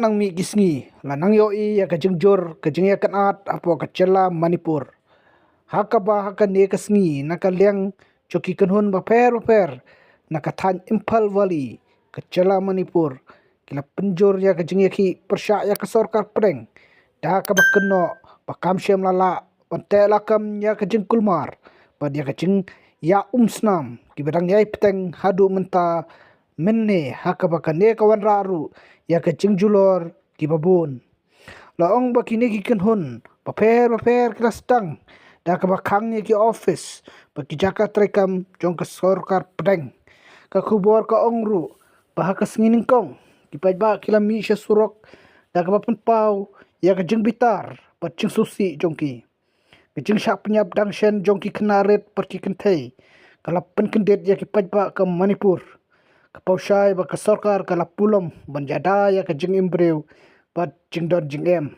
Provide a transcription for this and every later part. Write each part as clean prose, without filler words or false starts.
nang mi gisngi lanang yo I ya kajungjur kajengya kanat apo kacela Manipur. Hakaba hakane kasngi nakaliang choki kanhun baper nakathan Imphal Valley kacela Manipur. Kila penjur ya kajengya ki persya ya ke sorkar preng. Dah kabakeno pakam syam lala pantai lakam ya kajeng kulmar. Pad ya kajeng ya umsnam kibadang yai peteng hadu menta menne hakabakane kawan raru ya kajeng julor kibabun. Laong bakine ki kenhun baper kelas tang dah kabakang ya ki office baki jaka trekam jong ke sorkar pedeng ka kubor ka ongru bahaka sengining kong kipai ba kilami sya surok dah kabapen pau ya kajeng bitar pacing susi jongki kajeng syak penyap dangshen jongki kenaret perki kentai kalapen kendet ya kipai ba ke Manipur kapau syai ba ke sorkar kala pulom banjada ya kajeng imbreu pat jingdon jingem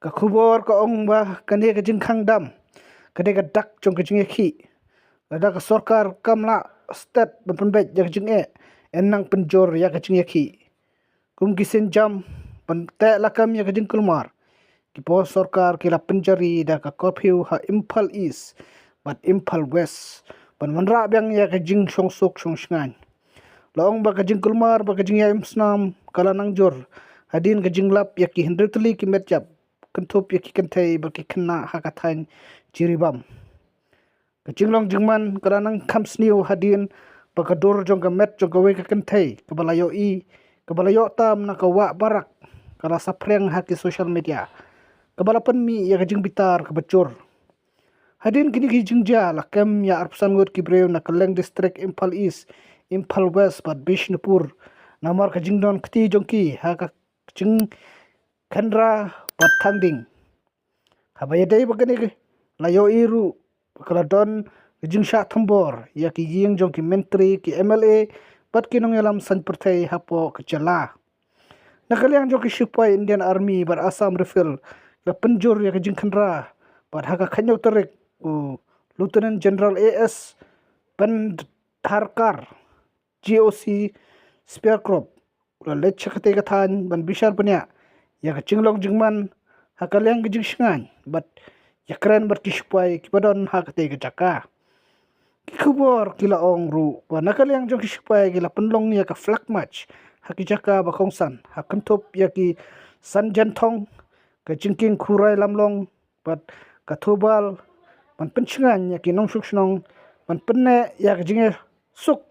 ka khubor ka ong ba kane ka jing khang dam kane ka dak jong ka jing khi ada ka sorkar kamla state banpet ya ka jing enang penjor ya ka jing khi kum kisen jam pante lakam ya ka jing kulmar ki po sorkar kila penjari da ka curfew ha Imphal East bat Imphal West pan manra byang ya ka jing songsok songsngan laong ba ka jing kulmar ba ka jing ya imsnam kala nangjor hadin ka jing lap ya ki hendretli ki metjap kentup ya ki kentai ba ki kena hakathan jiribam ka jinglong jingman kala nang khamsniu hadin ba ka dur jong ka met jong ka we ka kentai ka balayo tam na ka wa barak kala sapreng ha ki social media ka balapan mi ya ka jing bitar ka bacur hadin kini ki jingja lakam ya arpsan ngot ki breu na kaleng district Imphal East Imphal West bat Bishnupur namar ka jingdon kti jongki ha ka jing khandra pat thanding habaya dai bagane layo iru kala don jing sha thambor ya ki ying jong ki menteri ki MLA pat kinong yalam san perthai hapo kachala nakaliang jong ki sipai Indian Army bar Assam Rifle la penjur ya ki jing khandra pat haka khanyo terek Lieutenant General AS Pendharkar GOC Spearcrop la lech khate ka than ban bishar panya ya ka chinglong jingman hakaliang ka jing shngan bat yakran bar kishpai kibadon hakate ka jaka kikubor kila ong ru wa nakaliang jong kishpai kila penlong ya ka flak match hakijaka ba khongsan hakantop ya ki sanjanthong ka jingking khurai lamlong bat kathobal man penchngan ya ki nongsuk snong man penne ya ka jinge suk